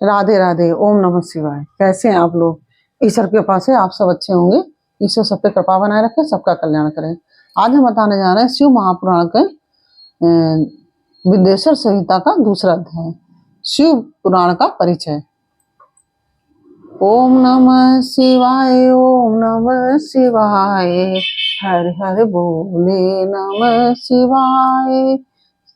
राधे राधे। ओम नमः शिवाय। कैसे हैं आप लोग? ईश्वर के कृपा से आप सब अच्छे होंगे। ईश्वर सब पे कृपा बनाए रखे, सबका कल्याण करें। आज हम बताने जा रहे हैं शिव महापुराण के विदेश्वर संहिता का दूसरा अध्याय, शिव पुराण का परिचय। ओम नमः शिवाय, ओम नमः शिवाय, हर हर बोले नमः शिवाय।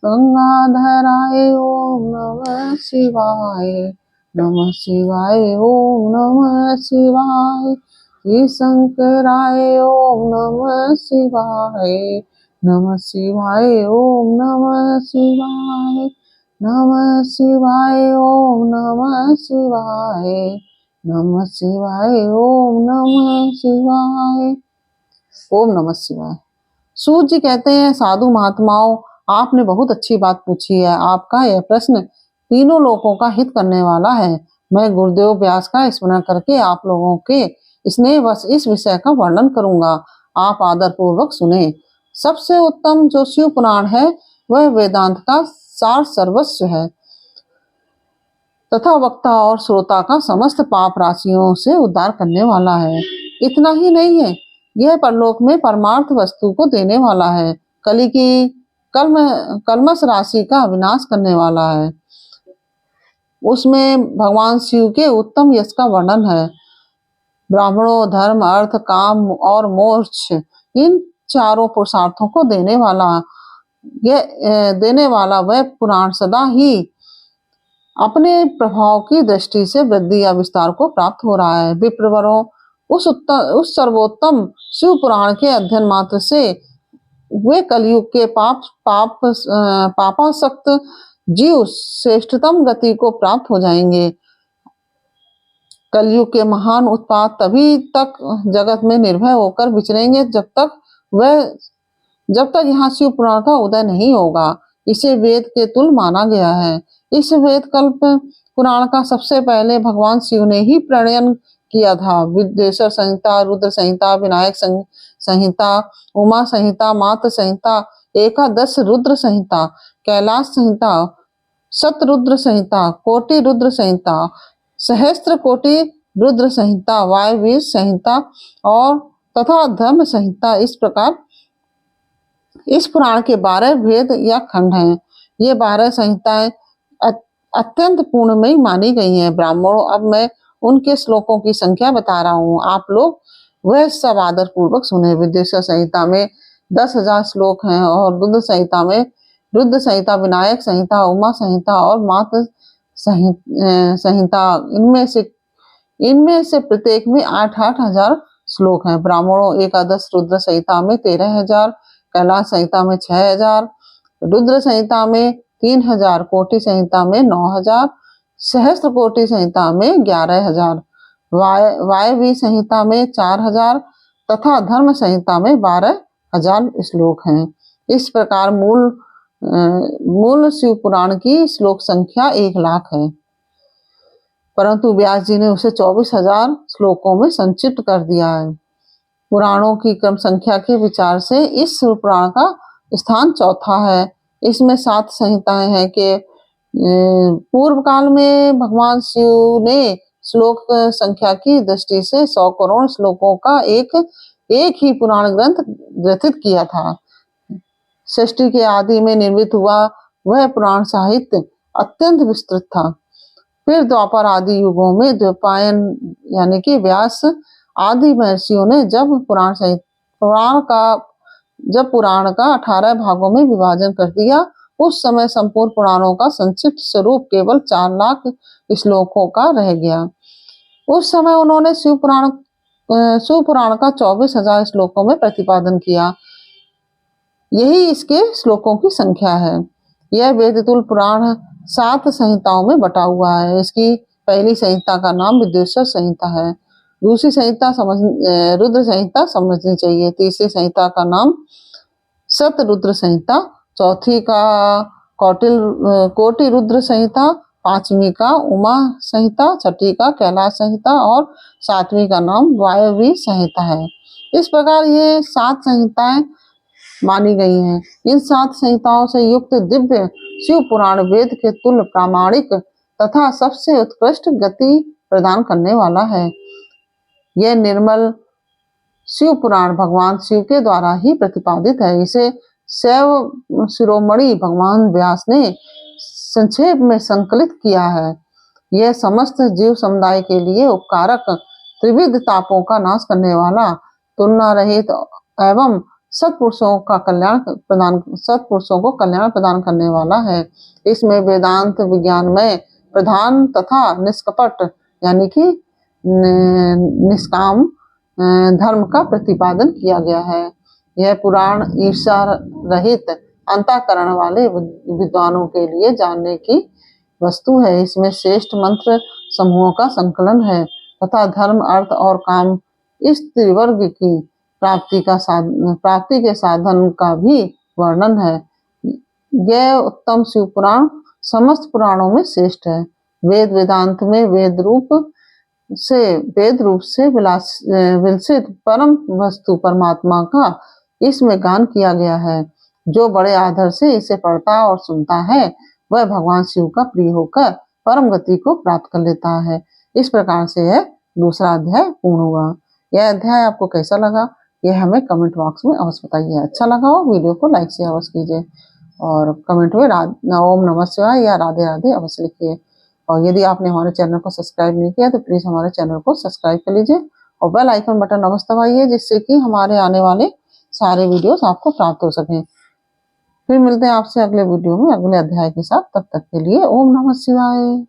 गंगाधराय ओम नमः शिवाय, नमः शिवाय ओम नमः शिवाय। श्री शंकराय ओम नमः शिवाय, नमः शिवाय ओम नमः शिवाय, नमः शिवाय ओम नमः शिवाय, नमः शिवाय ओम नमः शिवाय। ओम नमः शिवाय। सूत जी कहते हैं, साधु महात्माओं, आपने बहुत अच्छी बात पूछी है। आपका यह प्रश्न तीनों लोगों का हित करने वाला है। मैं गुरुदेव व्यास का स्मरण करके आप लोगों के स्नेह बस इस विषय का वर्णन करूंगा। आप आदर पूर्वक सुने। सबसे उत्तम जो शिव पुराण है वह वेदांत का सार सर्वस्व है तथा वक्ता और श्रोता का समस्त पाप राशियों से उद्धार करने वाला है। इतना ही नहीं है, यह परलोक में परमार्थ वस्तु को देने वाला है। कली की कलमश राशि का विनाश करने वाला है। उसमें भगवान शिव के उत्तम यश का वर्णन है। ब्राह्मणों, धर्म, अर्थ, काम और मोक्ष, इन चारों पुरुषार्थों को देने वाला वह पुराण सदा ही अपने प्रभाव की दृष्टि से वृद्धि या विस्तार को प्राप्त हो रहा है। विप्रवरों, उस सर्वोत्तम शिव पुराण के अध्ययन मात्र से वे कलयुग के पापासक्त जीव श्रेष्ठतम गति को प्राप्त हो जाएंगे। कलयुग के महान उत्पात तभी तक जगत में निर्भय होकर विचरेंगे जब तक यहाँ शिव पुराण का उदय नहीं होगा। इसे वेद के तुल्य माना गया है। इस वेद कल्प पुराण का सबसे पहले भगवान शिव ने ही प्रणयन किया था। विदेश्वर संहिता, रुद्र संहिता, विनायक संहिता, उमा संहिता, मात्र संहिता, एकादश रुद्र संहिता, कैलाश संहिता, शतरुद्र संहिता, कोटि रुद्र संहिता, सहस्त्र कोटि रुद्र संहिता, वायवीर संहिता और तथा धर्म संहिता, इस प्रकार इस पुराण के 12 वेद या खंड हैं। ये 12 संहिताएं अत्यंत पूर्णमयी मानी गई हैं। ब्राह्मणों, अब मैं उनके श्लोकों की संख्या बता रहा हूँ, आप लोग वह सब आदर पूर्वक सुने। विदेश्वर संहिता में 10,000 श्लोक हैं और रुद्र संहिता, विनायक संहिता, उमा संहिता और मात्र संहिता, इनमें से प्रत्येक में 8-8 हजार श्लोक हैं। ब्राह्मणों, एकादश रुद्र संहिता में 13,000, कैलाश संहिता में 6,000, रुद्र संहिता में 3,000, कोटि संहिता में 9,000, सहस्त्र कोटि संहिता में 11,000, वायवी संहिता में 4,000 तथा धर्म संहिता में 12,000 श्लोक हैं। इस प्रकार मूल शिव पुराण की श्लोक संख्या 1,00,000 है, परंतु व्यास जी ने उसे 24,000 श्लोकों में संक्षिप्त कर दिया है। पुराणों की क्रम संख्या के विचार से इस शिव पुराण का स्थान चौथा है। इसमें 7 संहिताएं हैं कि पूर्व काल में भगवान शिव ने श्लोक संख्या की दृष्टि से 100 करोड़ श्लोकों का एक ही पुराण ग्रंथ ग्रथित किया था। सृष्टि के आदि में निर्मित हुआ वह पुराण साहित्य अत्यंत विस्तृत था। फिर द्वापर आदि युगों में द्वैपायन यानी कि व्यास आदि महर्षियों ने जब पुराण का 18 भागों में विभाजन कर दिया, उस समय संपूर्ण पुराणों का संक्षिप्त स्वरूप केवल 4 लाख श्लोकों का रह गया। उस समय उन्होंने शिव पुराण का 24,000 श्लोकों में प्रतिपादन किया। यही इसके श्लोकों की संख्या है। यह वेदतुल्य पुराण 7 संहिताओं में बटा हुआ है। इसकी पहली संहिता का नाम विदेश्वर संहिता है। दूसरी संहिता रुद्र संहिता समझनी चाहिए। तीसरी संहिता का नाम शतरुद्र संहिता, चौथी का कोटि रुद्र संहिता, पांचवी का उमा संहिता, छठी का कैलाश संहिता और सातवीं का नाम वायवी संहिता है। इस प्रकार ये 7 संहिताएं मानी गई हैं। इन 7 संहिताओं से युक्त दिव्य शिव पुराण वेद के तुल्य प्रामाणिक तथा सबसे उत्कृष्ट गति प्रदान करने वाला है। यह निर्मल शिव पुराण भगवान शिव के द्वारा ही प्रतिपादित है। इसे शैव शिरोमणि भगवान व्यास ने संक्षेप में संकलित किया है। यह समस्त जीव समुदाय के लिए उपकारक, त्रिविध तापों का नाश करने वाला, तुलना रहित एवं सत्पुरुषों को कल्याण प्रदान करने वाला है। इसमें वेदांत विज्ञान में प्रधान तथा निष्कपट यानी कि निष्काम धर्म का प्रतिपादन किया गया है। यह पुराण ईर्ष्या रहित अंतःकरण वाले विद्वानों के लिए जानने की वस्तु है। इसमें श्रेष्ठ मंत्र समूहों का संकलन है तथा धर्म, अर्थ और काम इस त्रिवर्ग की प्राप्ति के साधन का भी वर्णन है। यह उत्तम शिव पुराण समस्त पुराणों में श्रेष्ठ है। वेद वेदांत में वेद रूप से विलसित परम वस्तु परमात्मा का इसमें गान किया गया है। जो बड़े आदर से इसे पढ़ता और सुनता है वह भगवान शिव का प्रिय होकर परम गति को प्राप्त कर लेता है। इस प्रकार से यह दूसरा अध्याय पूर्ण हुआ। यह अध्याय आपको कैसा लगा यह हमें कमेंट बॉक्स में अवश्य बताइए। अच्छा लगा हो वीडियो को लाइक से अवश्य कीजिए और कमेंट में ओम नमः शिवाय या राधे राधे अवश्य लिखिए। और यदि आपने हमारे चैनल को सब्सक्राइब नहीं किया तो प्लीज हमारे चैनल को सब्सक्राइब कर लीजिए और बेल आइकन बटन अवश्य दबाइए, जिससे कि हमारे आने वाले सारे वीडियोस आपको प्राप्त हो सकें। फिर मिलते हैं आपसे अगले वीडियो में अगले अध्याय के साथ। तब तक के लिए ओम नमः शिवाय।